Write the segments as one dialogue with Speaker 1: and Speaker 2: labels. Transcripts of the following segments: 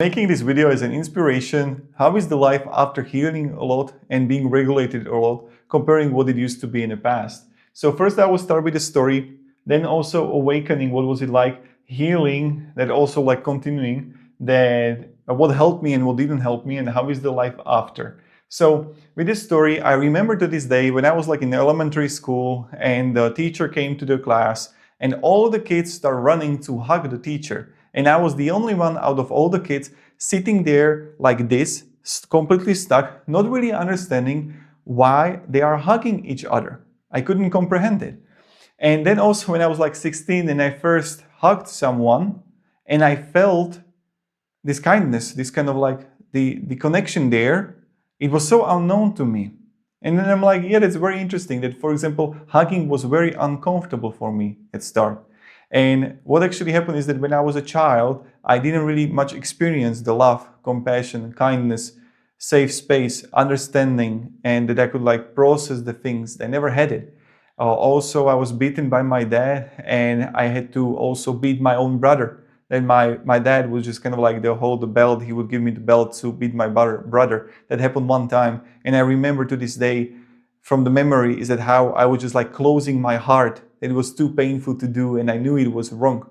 Speaker 1: Making this video as an inspiration, how is the life after healing a lot and being regulated a lot, comparing what it used to be in the past. So first I will start with the story, then also awakening, what was it like, healing, that also like continuing, that what helped me and what didn't help me, and how is the life after. So with this story, I remember to this day when I was like in elementary school and the teacher came to the class and all the kids start running to hug the teacher. And I was the only one out of all the kids sitting there like this, completely stuck, not really understanding why they are hugging each other. I couldn't comprehend it. And then also when I was like 16 and I first hugged someone and I felt this kindness, this kind of like the connection there, it was so unknown to me. And then I'm like, yeah, that's very interesting that, for example, hugging was very uncomfortable for me at start. And what actually happened is that when I was a child, I didn't really much experience the love, compassion, kindness, safe space, understanding, and that I could like process the things. I never had it. Also, I was beaten by my dad, and I had to also beat my own brother. Then my dad was just kind of like hold the belt. He would give me the belt to beat my brother. That happened one time. And I remember to this day from the memory is that how I was just like closing my heart. It was too painful to do and I knew it was wrong.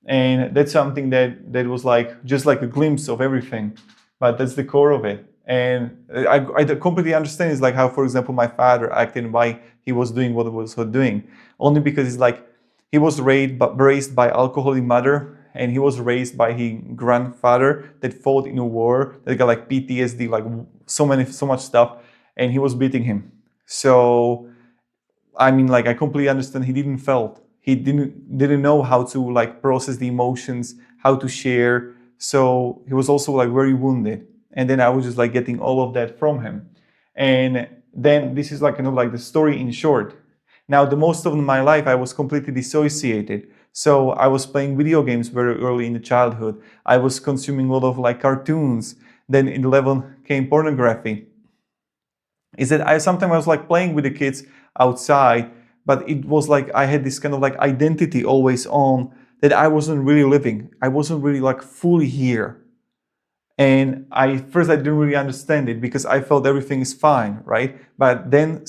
Speaker 1: And that's something that was like just like a glimpse of everything. But that's the core of it. And I completely understand it's like how, for example, my father acted and why he was doing what he was doing. Only because it's like he was raised by alcoholic mother, and he was raised by his grandfather that fought in a war, that got like PTSD, like so much stuff, and he was beating him. So, I mean, like I completely understand he didn't felt. He didn't know how to like process the emotions, how to share. So he was also like very wounded. And then I was just like getting all of that from him. And then this is like, like the story in short. Now, the most of my life, I was completely dissociated. So I was playing video games very early in the childhood. I was consuming a lot of like cartoons. Then in 11 came pornography. Is that I sometimes was like playing with the kids outside, but it was like I had this kind of like identity always on that I wasn't really living. I wasn't really like fully here. And I didn't really understand it because I felt everything is fine, right? But then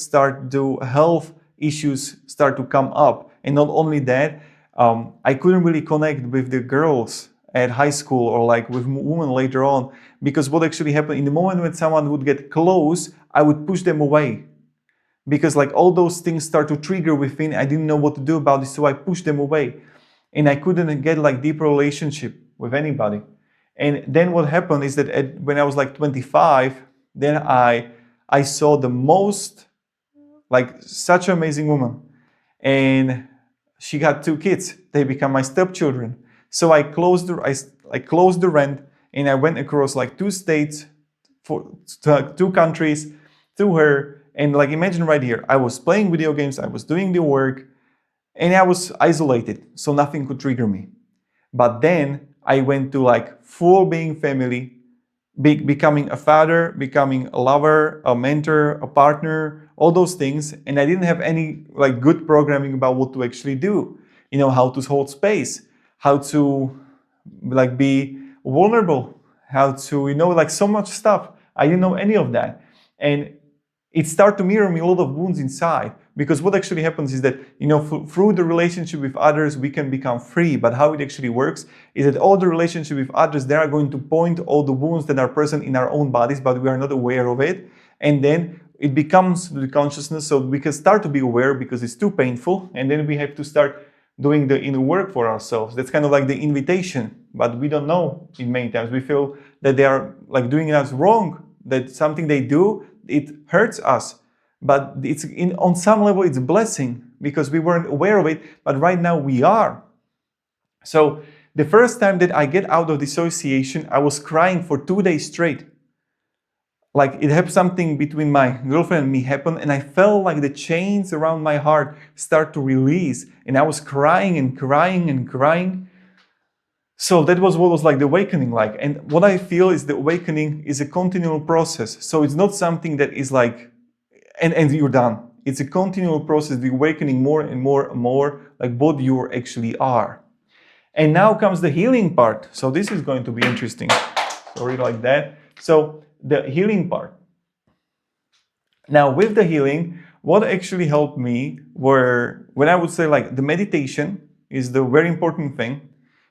Speaker 1: health issues start to come up. And not only that, I couldn't really connect with the girls at high school or like with women later on, because what actually happened in the moment when someone would get close, I would push them away. Because like all those things start to trigger within, I didn't know what to do about it, so I pushed them away. And I couldn't get like deeper relationship with anybody. And then what happened is that when I was like 25, then I saw the most, like such an amazing woman. And she got 2 kids. They become my stepchildren. So I closed the rent and I went across like 2 states, 2 countries to her. And like imagine right here, I was playing video games, I was doing the work, and I was isolated, so nothing could trigger me. But then I went to like full being family, becoming a father, becoming a lover, a mentor, a partner, all those things. And I didn't have any like good programming about what to actually do. How to hold space, how to like be vulnerable, how to, like so much stuff. I didn't know any of that. And it started to mirror me a lot of wounds inside, because what actually happens is that, through the relationship with others, we can become free. But how it actually works is that all the relationship with others, they are going to point all the wounds that are present in our own bodies, but we are not aware of it. And then it becomes the consciousness, so we can start to be aware because it's too painful. And then we have to start doing the inner work for ourselves. That's kind of like the invitation, but we don't know it many times. We feel that they are like doing us wrong, that something they do, it hurts us, but on some level it's a blessing because we weren't aware of it, but right now we are. So the first time that I get out of dissociation, I was crying for 2 days straight. Like it happened, something between my girlfriend and me happened, and I felt like the chains around my heart start to release, and I was crying and crying and crying. So that was what was like the awakening like. And what I feel is the awakening is a continual process. So it's not something that is like, and you're done. It's a continual process, the awakening more and more and more, like what you actually are. And now comes the healing part. So this is going to be interesting. sorry, like that. So the healing part. Now with the healing, what actually helped me were, when I would say like the meditation is the very important thing,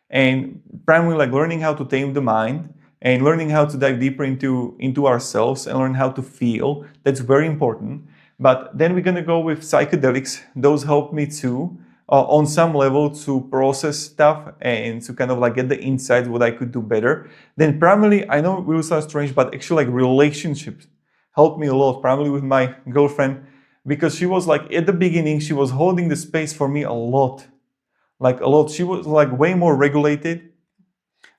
Speaker 1: and primarily like learning how to tame the mind and learning how to dive deeper into ourselves and learn how to feel. That's very important. But then we're gonna go with psychedelics. Those help me too, on some level, to process stuff and to kind of like get the insights what I could do better. Then primarily, I know it will sound strange, but actually like relationships helped me a lot, primarily with my girlfriend, because she was like, at the beginning, she was holding the space for me a lot. Like a lot. She was like way more regulated.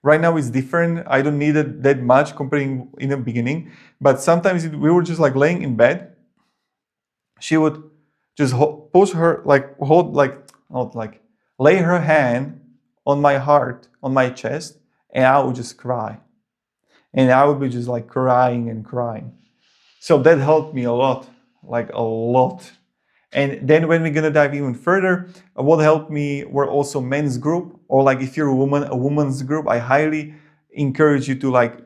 Speaker 1: Right now it's different. I don't need it that much comparing in the beginning. But sometimes we were just like laying in bed. She would just push her, like hold, like, not like, lay her hand on my heart, on my chest, and I would just cry. And I would be just like crying and crying. So that helped me a lot, like a lot. And then when we're gonna dive even further, what helped me were also men's group, or like if you're a woman, a woman's group. I highly encourage you to like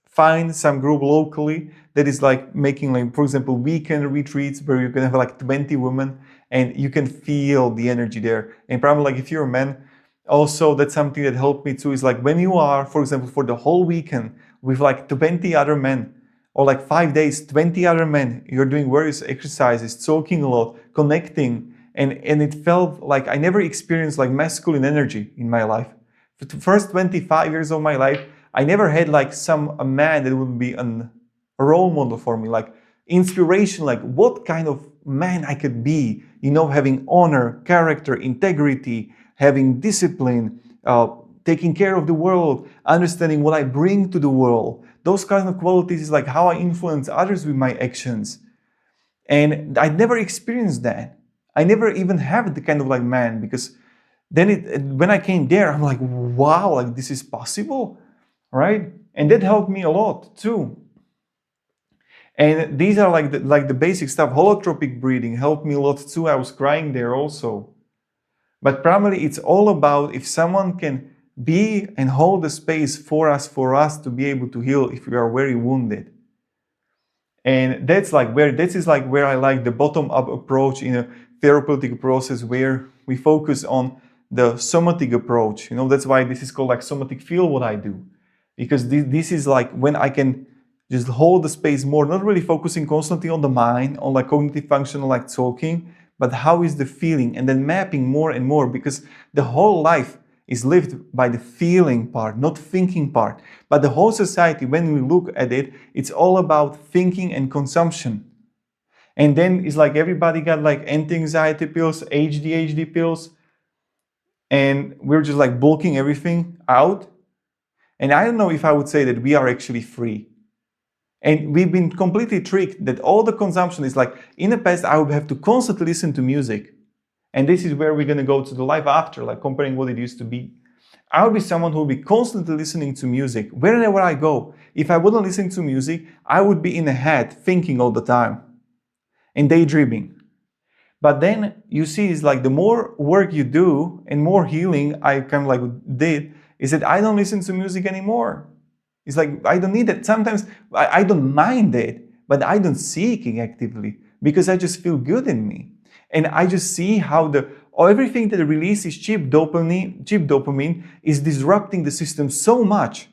Speaker 1: find some group locally that is like making, like, for example, weekend retreats where you're gonna have like 20 women and you can feel the energy there. And probably like if you're a man, also that's something that helped me too, is like when you are, for example, for the whole weekend with like 20 other men, or like 5 days, 20 other men, you're doing various exercises, talking a lot, connecting, and it felt like I never experienced like masculine energy in my life. For the first 25 years of my life, I never had like a man that would be a role model for me, like inspiration, like what kind of man I could be, having honor, character, integrity, having discipline, taking care of the world, understanding what I bring to the world. Those kind of qualities is like how I influence others with my actions. And I never experienced that. I never even have the kind of like man, because then when I came there, I'm like, wow, like this is possible, right? And that helped me a lot too. And these are like the basic stuff. Holotropic breathing helped me a lot too. I was crying there also. But primarily it's all about if someone can be and hold the space for us to be able to heal if we are very wounded. And this is like where I like the bottom-up approach in a therapeutic process, where we focus on the somatic approach. That's why this is called like somatic feel what I do. Because this is like when I can just hold the space more, not really focusing constantly on the mind, on like cognitive function, like talking, but how is the feeling, and then mapping more and more, because the whole life is lived by the feeling part, not thinking part. But the whole society, when we look at it, it's all about thinking and consumption. And then it's like everybody got like anti-anxiety pills, ADHD pills, and we're just like bulking everything out. And I don't know if I would say that we are actually free. And we've been completely tricked that all the consumption is like, in the past, I would have to constantly listen to music. And this is where we're going to go to the life after, like comparing what it used to be. I would be someone who would be constantly listening to music wherever I go. If I wouldn't listen to music, I would be in a head thinking all the time and daydreaming. But then you see, it's like the more work you do and more healing I kind of like did, is that I don't listen to music anymore. It's like I don't need it. Sometimes I don't mind it, but I don't seek it actively because I just feel good in me. And I just see how everything that releases cheap dopamine is disrupting the system so much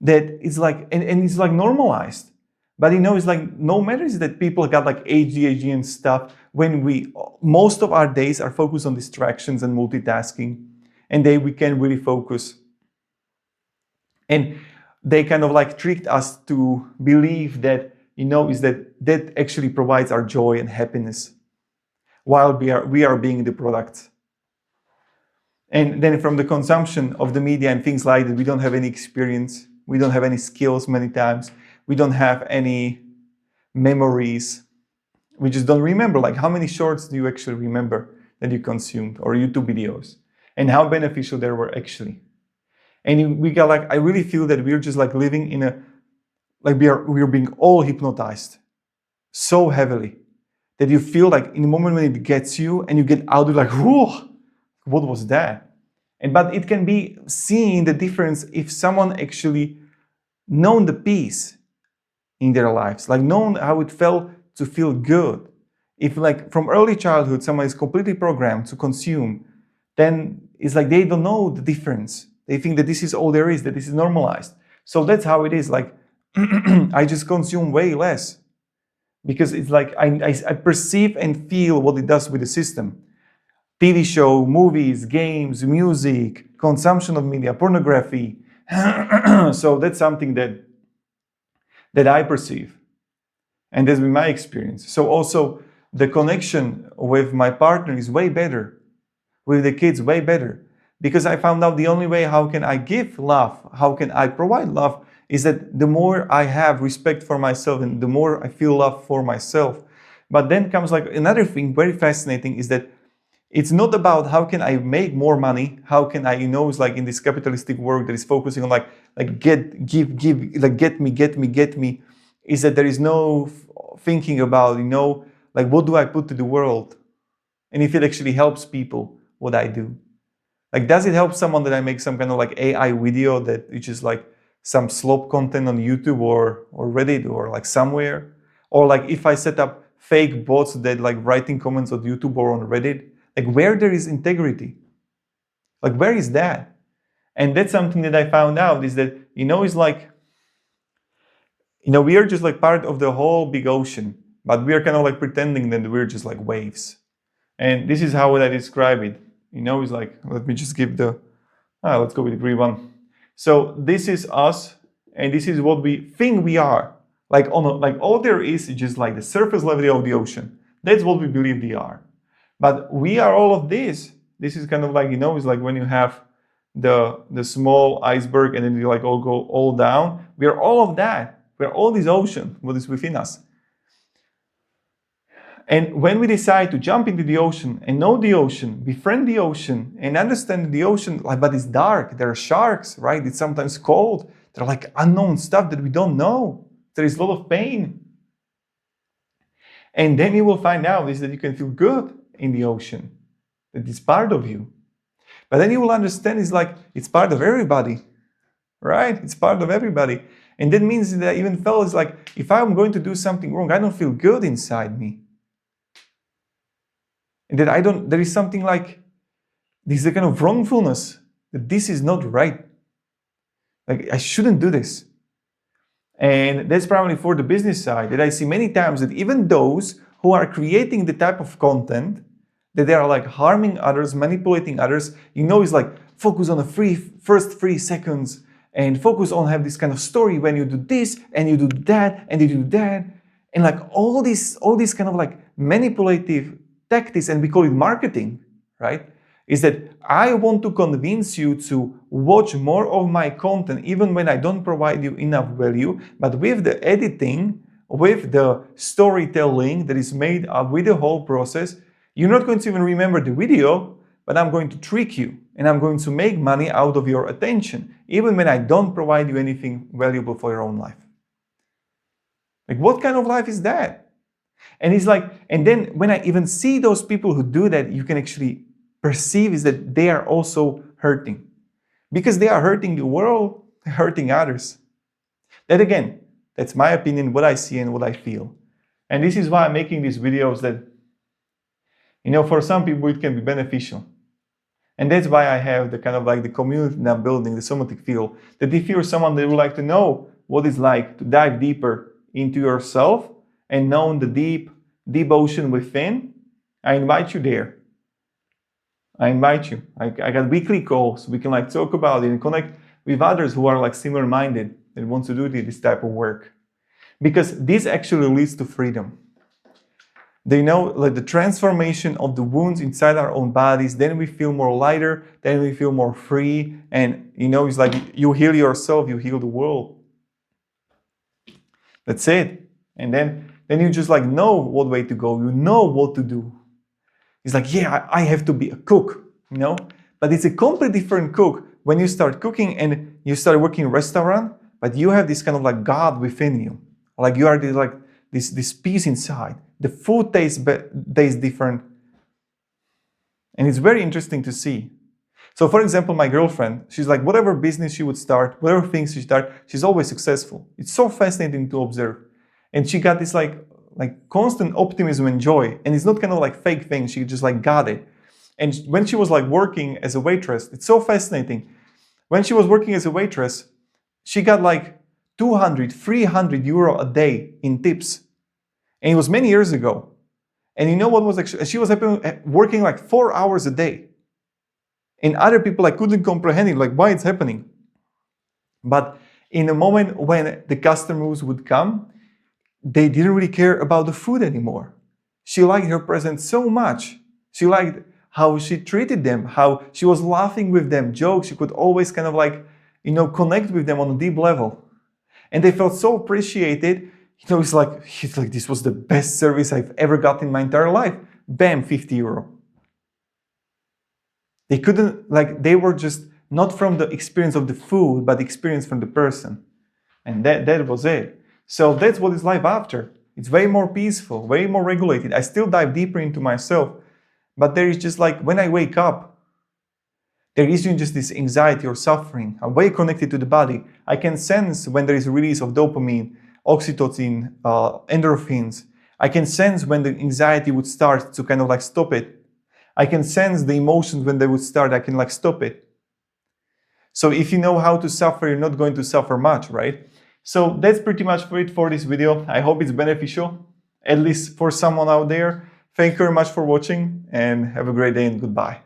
Speaker 1: that it's like, and it's like normalized. But it's like no matter is that people got like ADHD and stuff, when most of our days are focused on distractions and multitasking, and we can really focus. And they kind of like tricked us to believe that, is that actually provides our joy and happiness while we are being the product. And then from the consumption of the media and things like that, we don't have any experience. We don't have any skills many times. We don't have any memories. We just don't remember. Like, how many shorts do you actually remember that you consumed, or YouTube videos, and how beneficial they were actually? And we got like, I really feel that we're just like living in we're being all hypnotized so heavily that you feel like in the moment when it gets you and you get out, you're like, whoa, what was that? But it can be seen the difference if someone actually known the peace in their lives, like known how it felt to feel good. If like from early childhood someone is completely programmed to consume, then it's like they don't know the difference. They think that this is all there is, that this is normalized. So that's how it is. Like I just consume way less because it's like I perceive and feel what it does with the system. TV show, movies, games, music, consumption of media, pornography. So that's something that I perceive. And that's been my experience. So also the connection with my partner is way better, with the kids way better. Because I found out the only way how can I give love, how can I provide love, is that the more I have respect for myself and the more I feel love for myself. But then comes like another thing very fascinating is that it's not about how can I make more money, how can I, it's like in this capitalistic world that is focusing on like give, like get me, is that there is no thinking about, like what do I put to the world? And if it actually helps people, what I do. Like, does it help someone that I make some kind of like AI video that is just like some slop content on YouTube or Reddit or like somewhere? Or like if I set up fake bots that like writing comments on YouTube or on Reddit, like where there is integrity? Like where is that? And that's something that I found out is that, it's like, we are just like part of the whole big ocean, but we are kind of like pretending that we're just like waves. And this is how I describe it. It's like, let me just give let's go with the green one. So this is us, and this is what we think we are. Like all there is just like the surface level of the ocean. That's what we believe they are. But we are all of this. This is kind of like, it's like when you have the small iceberg and then you like all go all down. We are all of that. We are all this ocean, what is within us. And when we decide to jump into the ocean and know the ocean, befriend the ocean and understand the ocean, like, but it's dark, there are sharks, right? It's sometimes cold. There are like unknown stuff that we don't know. There is a lot of pain. And then you will find out is that you can feel good in the ocean, that it's part of you. But then you will understand it's like, it's part of everybody, right? It's part of everybody. And that means that I even felt it's like, if I'm going to do something wrong, I don't feel good inside me. And that there is something like, this is a kind of wrongfulness, that this is not right. Like, I shouldn't do this. And that's probably for the business side, that I see many times that even those who are creating the type of content, that they are like harming others, manipulating others, it's like, focus on the first 3 seconds, and focus on have this kind of story when you do this, and you do that, and you do that. And like all these kind of like manipulative tactics, and we call it marketing, right? Is that I want to convince you to watch more of my content even when I don't provide you enough value, but with the editing, with the storytelling that is made up with the whole process, you're not going to even remember the video, but I'm going to trick you and I'm going to make money out of your attention, even when I don't provide you anything valuable for your own life. Like, what kind of life is that? And it's like, and then when I even see those people who do that, you can actually perceive is that they are also hurting. Because they are hurting the world, hurting others. That again, that's my opinion, what I see and what I feel. And this is why I'm making these videos that, for some people it can be beneficial. And that's why I have the kind of like the community now building, the somatic field, that if you're someone that would like to know what it's like to dive deeper into yourself and know the deep ocean within, I invite you there. I invite you. I got weekly calls. We can like talk about it and connect with others who are like similar minded and want to do this type of work. Because this actually leads to freedom. They know like the transformation of the wounds inside our own bodies, then we feel more lighter, then we feel more free. And it's like you heal yourself, you heal the world. That's it. And then you just like know what way to go, you know what to do. It's like, yeah, I have to be a cook, but it's a completely different cook when you start cooking and you start working in a restaurant, but you have this kind of like God within you. Like you are this peace inside. The food tastes different. And it's very interesting to see. So for example, my girlfriend, she's like, whatever business she would start, whatever things she start, she's always successful. It's so fascinating to observe. And she got this like constant optimism and joy. And it's not kind of like fake thing. She just like got it. And when she was like working as a waitress, it's so fascinating. When she was working as a waitress, she got like 200, 300 euro a day in tips. And it was many years ago. And you know what was actually, she was working like 4 hours a day. And other people like couldn't comprehend it, like why it's happening. But in a moment when the customers would come, they didn't really care about the food anymore. She liked her presence so much. She liked how she treated them, how she was laughing with them, jokes. She could always kind of like, connect with them on a deep level. And they felt so appreciated. It's like, this was the best service I've ever got in my entire life. Bam, 50 euro. They couldn't, they were just not from the experience of the food, but the experience from the person. And that was it. So that's what is life after. It's way more peaceful, way more regulated. I still dive deeper into myself, but there is just like, when I wake up, there isn't just this anxiety or suffering. I'm way connected to the body. I can sense when there is a release of dopamine, oxytocin, endorphins. I can sense when the anxiety would start to kind of like stop it. I can sense the emotions when they would start. I can like stop it. So if you know how to suffer, you're not going to suffer much, right? So that's pretty much it for this video. I hope it's beneficial, at least for someone out there. Thank you very much for watching and have a great day and goodbye.